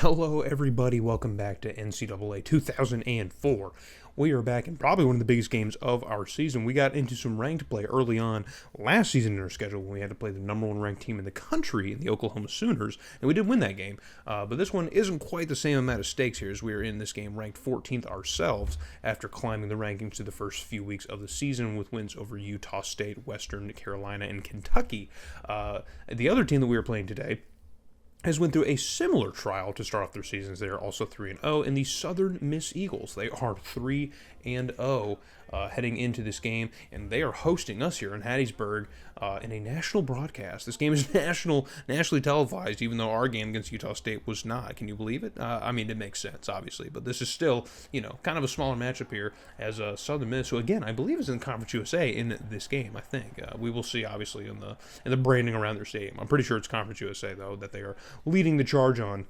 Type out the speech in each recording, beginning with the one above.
Hello, everybody. Welcome back to NCAA 2004. We are back in probably one of the biggest games of our season. We got into some ranked play early on last season in our schedule when we had to play the number one ranked team in the country, the Oklahoma Sooners, and we did win that game. But this one isn't quite the same amount of stakes here as we are in this game ranked 14th ourselves after climbing the rankings to the first few weeks of the season with wins over Utah State, Western Carolina, and Kentucky. The other team that we are playing today has went through a similar trial to start off their seasons. They are also 3-0, and the Southern Miss Eagles. They are 3-0 heading into this game, and they are hosting us here in Hattiesburg in a national broadcast. This game is nationally televised, even though our game against Utah State was not. Can you believe it? I mean, it makes sense, obviously, but this is still, kind of a smaller matchup here as Southern Miss, who again I believe is in Conference USA in this game. I think we will see, obviously, in the branding around their stadium. I'm pretty sure it's Conference USA though that they are leading the charge on.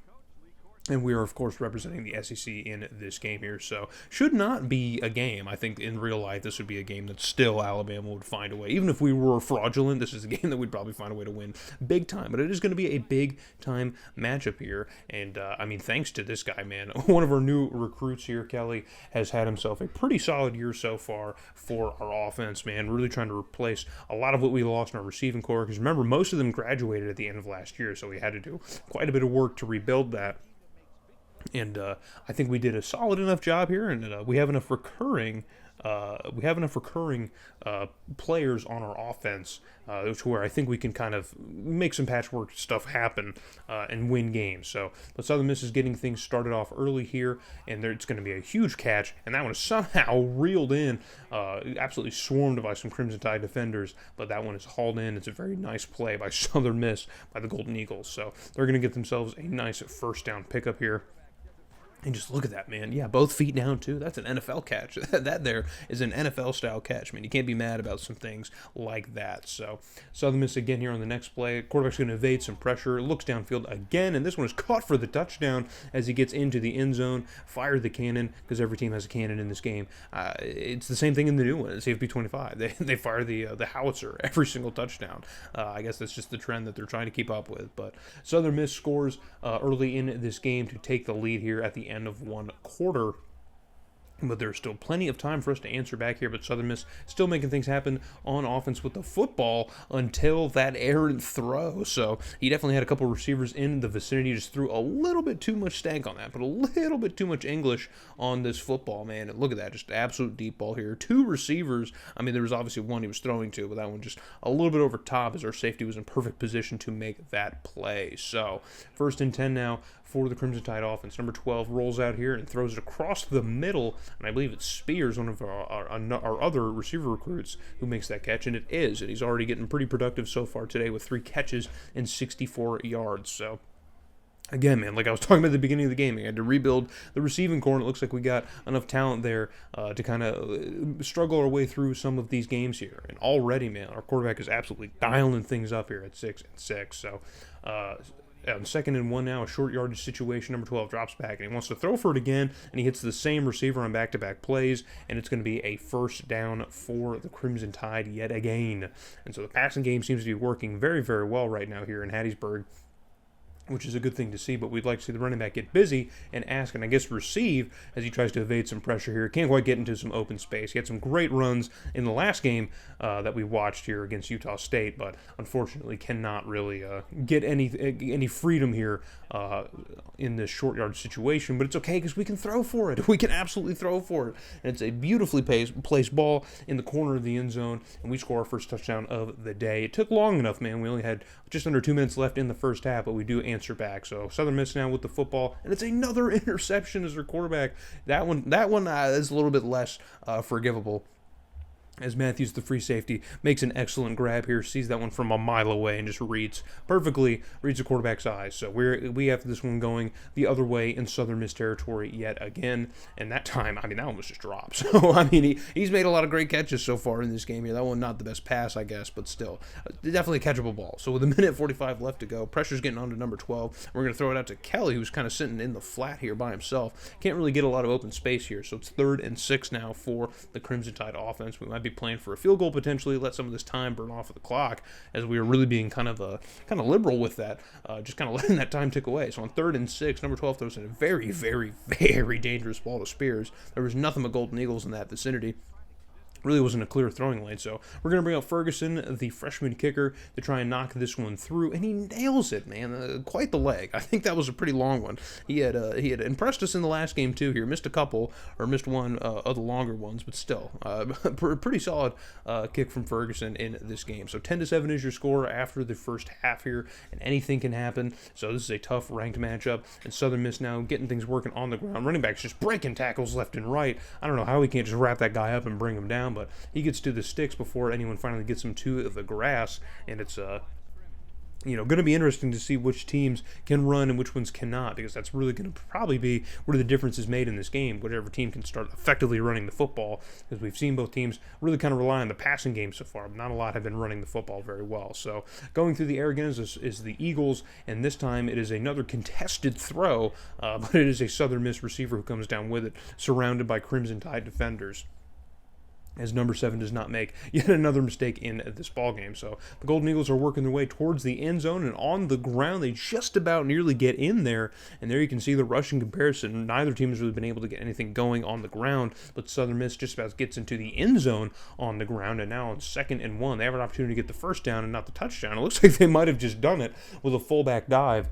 And we are, of course, representing the SEC in this game here. So, should not be a game. I think in real life, this would be a game that still Alabama would find a way. Even if we were fraudulent, this is a game that we'd probably find a way to win big time. But it is going to be a big time matchup here. And, thanks to this guy, man. One of our new recruits here, Kelly, has had himself a pretty solid year so far for our offense, man. Really trying to replace a lot of what we lost in our receiving core. Because remember, most of them graduated at the end of last year. So, we had to do quite a bit of work to rebuild that. And I think we did a solid enough job here, and we have enough recurring players on our offense to where I think we can kind of make some patchwork stuff happen and win games. So, but Southern Miss is getting things started off early here, and it's going to be a huge catch, and that one is somehow reeled in, absolutely swarmed by some Crimson Tide defenders, but that one is hauled in. It's a very nice play by Southern Miss by the Golden Eagles. So they're going to get themselves a nice first down pickup here. And just look at that, man. Yeah, both feet down, too. That's an NFL catch. That there is an NFL-style catch. Man, you can't be mad about some things like that. So, Southern Miss again here on the next play. Quarterback's going to evade some pressure. Looks downfield again, and this one is caught for the touchdown as he gets into the end zone. Fire the cannon, because every team has a cannon in this game. It's the same thing in the new one, at CFP25. They fire the howitzer every single touchdown. I guess that's just the trend that they're trying to keep up with. But Southern Miss scores early in this game to take the lead here at the end of one quarter. But there's still plenty of time for us to answer back here. But Southern Miss still making things happen on offense with the football until that errant throw. So he definitely had a couple receivers in the vicinity. Just threw a little bit too much stank on that. But a little bit too much English on this football, man. And look at that. Just absolute deep ball here. Two receivers. I mean, there was obviously one he was throwing to. But that one just a little bit over top as our safety was in perfect position to make that play. So 1st and 10 now for the Crimson Tide offense. Number 12 rolls out here and throws it across the middle, and I believe it's Spears, one of our other receiver recruits, who makes that catch, and it is, and he's already getting pretty productive so far today with 3 catches and 64 yards. So again, man, like I was talking about at the beginning of the game, we had to rebuild the receiving core, and it looks like we got enough talent there to kind of struggle our way through some of these games here. And already, man, our quarterback is absolutely dialing things up here at 6-6. So, on 2nd and 1 now, a short yardage situation. Number 12 drops back, and he wants to throw for it again, and he hits the same receiver on back-to-back plays, and it's going to be a first down for the Crimson Tide yet again. And so the passing game seems to be working very, very well right now here in Hattiesburg, which is a good thing to see, but we'd like to see the running back get busy and ask, and I guess receive, as he tries to evade some pressure here. Can't quite get into some open space. He had some great runs in the last game that we watched here against Utah State, but unfortunately cannot really get any freedom here in this short yard situation. But it's okay, because we can throw for it. We can absolutely throw for it. And it's a beautifully placed ball in the corner of the end zone, and we score our first touchdown of the day. It took long enough, man. We only had just under 2 minutes left in the first half, but we do answer back. So Southern Miss now with the football, and it's another interception as their quarterback. That one is a little bit less forgivable, as Matthews, the free safety, makes an excellent grab here, sees that one from a mile away, and just reads the quarterback's eyes. So we have this one going the other way in Southern Miss territory yet again, and that time, that one was just dropped. So, he's made a lot of great catches so far in this game here. That one not the best pass, I guess, but still, definitely a catchable ball. So with a minute 45 left to go, pressure's getting on to number 12. We're going to throw it out to Kelly, who's kind of sitting in the flat here by himself. Can't really get a lot of open space here, so it's 3rd and 6 now for the Crimson Tide offense. We might be playing for a field goal potentially, let some of this time burn off of the clock, as we were really being kind of liberal with that, just kind of letting that time tick away. So on 3rd and 6, number 12 throws in a very, very, very dangerous ball to Spears. There was nothing but Golden Eagles in that vicinity. Really wasn't a clear throwing lane, so we're going to bring out Ferguson, the freshman kicker, to try and knock this one through, and he nails it, man. Quite the leg. I think that was a pretty long one. He had impressed us in the last game, too, here. Missed one of the longer ones, but still, pretty solid kick from Ferguson in this game. So 10-7 is your score after the first half here, and anything can happen. So this is a tough ranked matchup, and Southern Miss now getting things working on the ground. Running backs just breaking tackles left and right. I don't know how we can't just wrap that guy up and bring him down, but he gets to the sticks before anyone finally gets him to the grass, and it's going to be interesting to see which teams can run and which ones cannot, because that's really going to probably be where the difference is made in this game, whichever team can start effectively running the football, because we've seen both teams really kind of rely on the passing game so far, but not a lot have been running the football very well. So going through the air again is the Eagles, and this time it is another contested throw, but it is a Southern Miss receiver who comes down with it, surrounded by Crimson Tide defenders, as number 7 does not make yet another mistake in this ball game. So the Golden Eagles are working their way towards the end zone, and on the ground they just about nearly get in there, and there you can see the rushing comparison. Neither team has really been able to get anything going on the ground, but Southern Miss just about gets into the end zone on the ground, and now on 2nd and 1 they have an opportunity to get the first down and not the touchdown. It looks like they might have just done it with a fullback dive.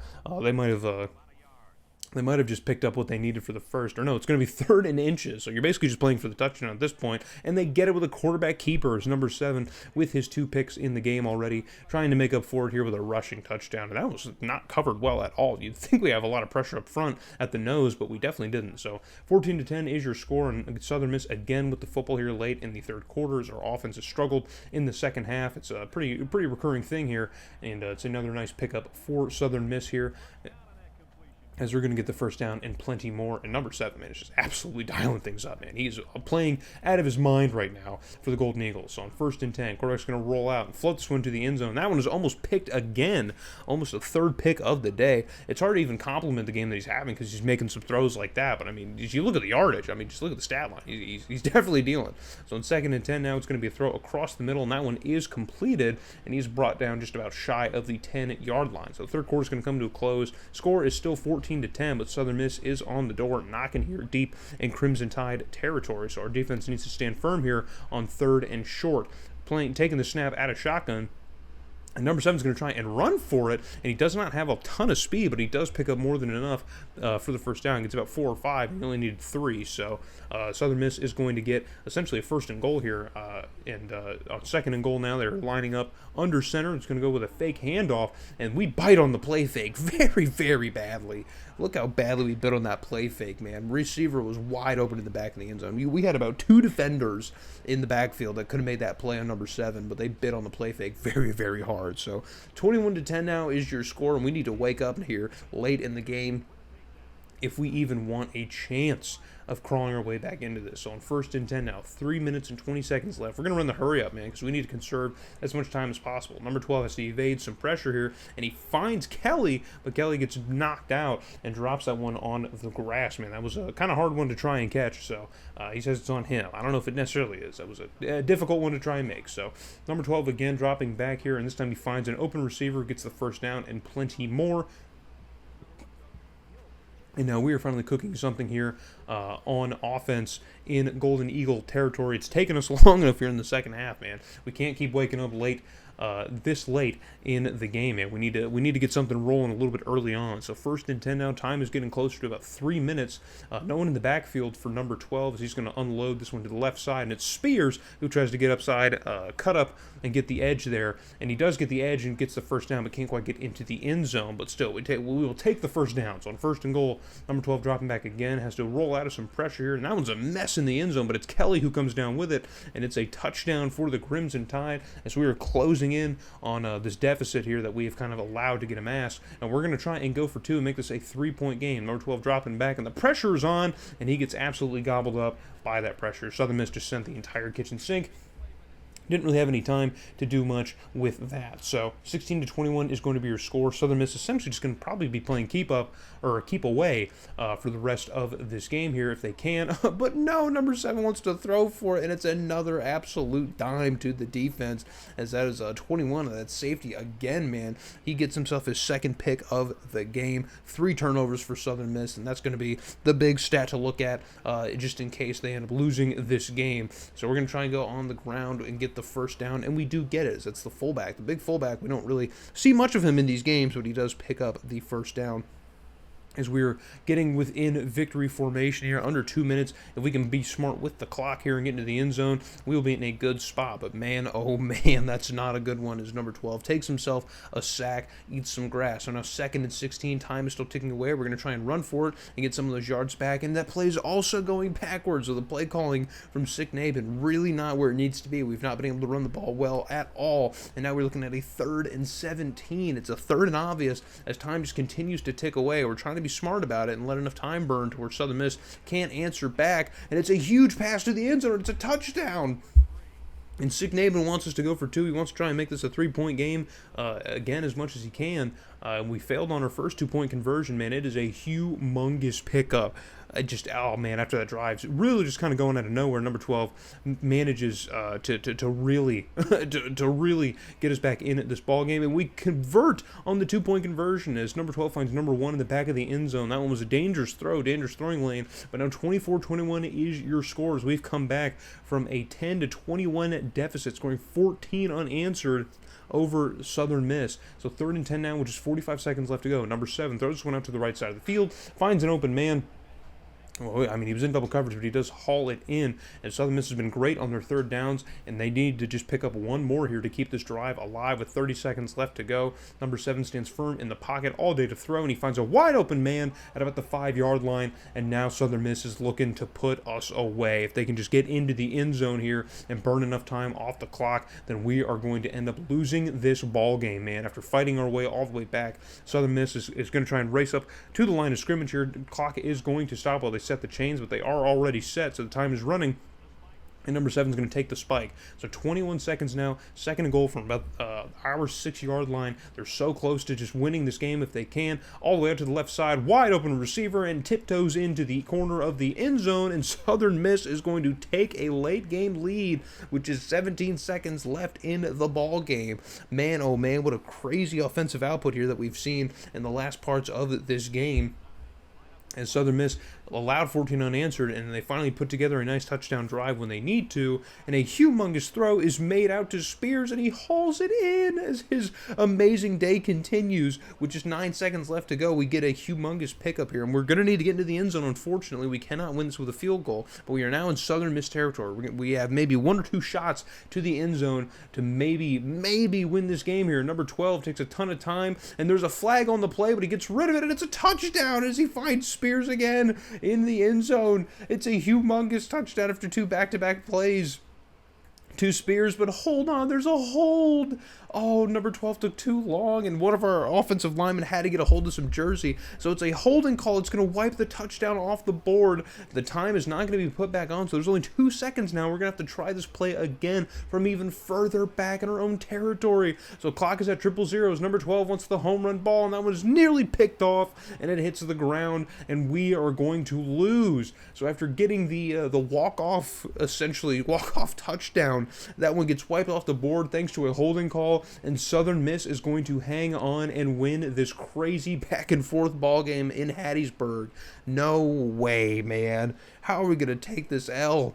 They might have just picked up what they needed for the first. Or no, it's going to be 3rd and inches. So you're basically just playing for the touchdown at this point. And they get it with a quarterback keeper as number 7 with his 2 picks in the game already, trying to make up for it here with a rushing touchdown. And that was not covered well at all. You'd think we have a lot of pressure up front at the nose, but we definitely didn't. So 14-10 is your score. And Southern Miss again with the football here late in the 3rd quarter, as our offense has struggled in the 2nd half. It's a pretty recurring thing here. And it's another nice pickup for Southern Miss here, as we're going to get the first down and plenty more. And number 7, man, is just absolutely dialing things up, man. He's playing out of his mind right now for the Golden Eagles. So on 1st and 10, quarterback's going to roll out and float this one to the end zone. That one is almost picked again, almost a 3rd pick of the day. It's hard to even compliment the game that he's having because he's making some throws like that. But, I mean, you look at the yardage. I mean, just look at the stat line. He's definitely dealing. So on 2nd and 10 now, it's going to be a throw across the middle, and that one is completed, and he's brought down just about shy of the 10-yard line. So the 3rd quarter is going to come to a close. Score is still 14-10, but Southern Miss is on the door, knocking here deep in Crimson Tide territory. So our defense needs to stand firm here on 3rd and short. Taking the snap out of shotgun. And number 7 is going to try and run for it, and he does not have a ton of speed, but he does pick up more than enough for the first down. He gets about 4 or 5, and he only needed 3. So Southern Miss is going to get essentially a 1st and goal here, and on 2nd and goal now they're lining up under center. It's going to go with a fake handoff, and we bite on the play fake very, very badly. Look how badly we bit on that play fake, man. Receiver was wide open in the back of the end zone. We had about 2 defenders in the backfield that could have made that play on number 7, but they bit on the play fake very, very hard. So 21-10 now is your score, and we need to wake up here late in the game if we even want a chance of crawling our way back into this. So on 1st and 10 now, 3 minutes and 20 seconds left. We're going to run the hurry up, man, because we need to conserve as much time as possible. Number 12 has to evade some pressure here, and he finds Kelly, but Kelly gets knocked out and drops that one on the grass, man. That was a kind of hard one to try and catch, so he says it's on him. I don't know if it necessarily is. That was a difficult one to try and make. So number 12 again dropping back here, and this time he finds an open receiver, gets the first down, and plenty more. And now we are finally cooking something here on offense in Golden Eagle territory. It's taken us long enough here in the 2nd half, man. We can't keep waking up this late in the game, man. We need to get something rolling a little bit early on. So 1st and 10 now. Time is getting closer to about 3 minutes. No one in the backfield for number 12 as he's going to unload this one to the left side, and it's Spears who tries to get upside, cut up, and get the edge there. And he does get the edge and gets the first down, but can't quite get into the end zone. But still, we will take the first down. So on 1st and goal, number 12 dropping back again, has to roll out of some pressure here, and that one's a mess in the end zone, but it's Kelly who comes down with it, and it's a touchdown for the Crimson Tide as we are closing in on this deficit here that we have kind of allowed to get amassed. And we're going to try and go for 2 and make this a 3-point game. Number 12 dropping back, and the pressure is on, and he gets absolutely gobbled up by that pressure. Southern Miss just sent the entire kitchen sink. Didn't really have any time to do much with that. So 16-21 is going to be your score. Southern Miss essentially just going to probably be playing keep up or keep away for the rest of this game here if they can. But no, number 7 wants to throw for it, and it's another absolute dime to the defense, as that is 21 of that safety again, man. He gets himself his second pick of the game. 3 turnovers for Southern Miss, and that's going to be the big stat to look at just in case they end up losing this game. So we're going to try and go on the ground and get the first down, and we do get it. It's the fullback, the big fullback. We don't really see much of him in these games, but he does pick up the first down. As we're getting within victory formation here, under 2 minutes, if we can be smart with the clock here and get into the end zone, we'll be in a good spot. But man, oh man, that's not a good one, as number 12 takes himself a sack, eats some grass. So now 2nd and 16, time is still ticking away. We're going to try and run for it and get some of those yards back, and that play is also going backwards. So the play calling from Naban really not where it needs to be. We've not been able to run the ball well at all, and now we're looking at a 3rd and 17. It's a 3rd and obvious as time just continues to tick away. We're trying to be smart about it and let enough time burn to where Southern Miss can't answer back, and it's a huge pass to the end zone. It's a touchdown. And Naban wants us to go for 2. He wants to try and make this a 3-point game again as much as he can. We failed on our first 2-point conversion, man. It is a humongous pickup. Oh man, after that drive, really just kind of going out of nowhere, number 12 manages to really to really get us back in at this ball game, and we convert on the 2-point conversion as number 12 finds number 1 in the back of the end zone. That one was a dangerous throwing lane, but now 24-21 is your scores. We've come back from a 10-21 deficit, scoring 14 unanswered over Southern Miss. So 3rd and 10 now, which is 45 seconds left to go. Number 7 throws this one out to the right side of the field, finds an open man. Well, I mean, he was in double coverage, but he does haul it in. And Southern Miss has been great on their 3rd downs, and they need to just pick up one more here to keep this drive alive with 30 seconds left to go. Number 7 stands firm in the pocket all day to throw, and he finds a wide open man at about the 5-yard line. And now Southern Miss is looking to put us away. If they can just get into the end zone here and burn enough time off the clock, then we are going to end up losing this ball game, man. After fighting our way all the way back, Southern Miss is going to try and race up to the line of scrimmage here. The clock is going to stop while they set the chains, but they are already set, so the time is running, and number 7 is going to take the spike. So 21 seconds now, 2nd and goal from about our 6-yard line. They're so close to just winning this game if they can. All the way out to the left side, wide open receiver, and tiptoes into the corner of the end zone, and Southern Miss is going to take a late game lead, which is 17 seconds left in the ball game. Man, oh man, what a crazy offensive output here that we've seen in the last parts of this game. And Southern Miss allowed 14 unanswered, and they finally put together a nice touchdown drive when they need to, and a humongous throw is made out to Spears, and he hauls it in as his amazing day continues. With just 9 seconds left to go, we get a humongous pickup here, and we're going to need to get into the end zone. Unfortunately, we cannot win this with a field goal, but we are now in Southern Miss territory. We have maybe 1 or 2 shots to the end zone to maybe win this game here. Number 12 takes a ton of time, and there's a flag on the play, but he gets rid of it, and it's a touchdown as he finds Spears again in the end zone. It's a humongous touchdown after 2 back-to-back plays to Spears, but hold on, there's a hold. Oh, number 12 took too long, and one of our offensive linemen had to get a hold of some jersey. So it's a holding call. It's going to wipe the touchdown off the board. The time is not going to be put back on, so there's only 2 seconds now. We're going to have to try this play again from even further back in our own territory. So clock is at 000. Number 12 wants the home run ball, and that one is nearly picked off, and it hits the ground, and we are going to lose. So after getting the walk-off touchdown, that one gets wiped off the board thanks to a holding call. And Southern Miss is going to hang on and win this crazy back-and-forth ball game in Hattiesburg. No way, man. How are we going to take this L?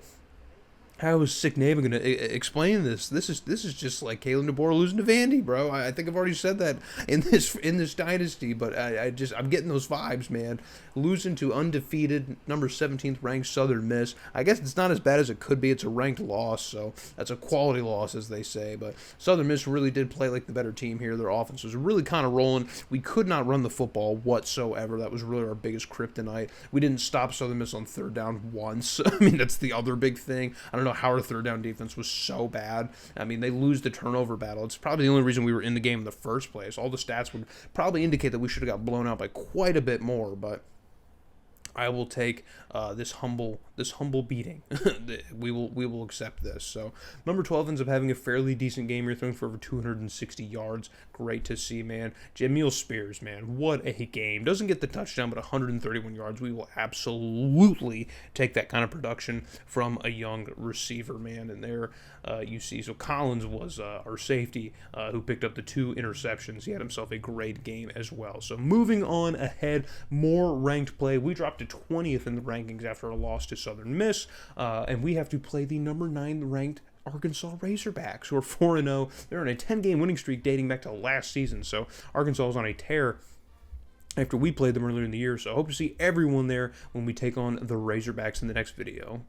How is Naban going to explain this? This is just like Kalen DeBoer losing to Vandy, bro. I think I've already said that in this dynasty, but I'm getting those vibes, man. Losing to undefeated number 17th ranked Southern Miss. I guess it's not as bad as it could be. It's a ranked loss, so that's a quality loss, as they say. But Southern Miss really did play like the better team here. Their offense was really kind of rolling. We could not run the football whatsoever. That was really our biggest kryptonite. We didn't stop Southern Miss on 3rd down once. I mean, that's the other big thing. I don't know how our 3rd down defense was so bad. I mean, they lose the turnover battle. It's probably the only reason we were in the game in the first place. All the stats would probably indicate that we should have got blown out by quite a bit more, but I will take this humble beating. we will accept this. So number 12 ends up having a fairly decent game here, throwing for over 260 yards. Great to see, man. Jamil Spears, man, what a game. Doesn't get the touchdown, but 131 yards. We will absolutely take that kind of production from a young receiver, man. And there you see, so Collins was our safety who picked up the 2 interceptions. He had himself a great game as well. So moving on ahead, more ranked play. We dropped to 20th in the rankings after a loss to Southern Miss, and we have to play the number 9 ranked Arkansas Razorbacks, who are 4-0. They're on a 10-game winning streak dating back to last season, so Arkansas was on a tear after we played them earlier in the year, so I hope to see everyone there when we take on the Razorbacks in the next video.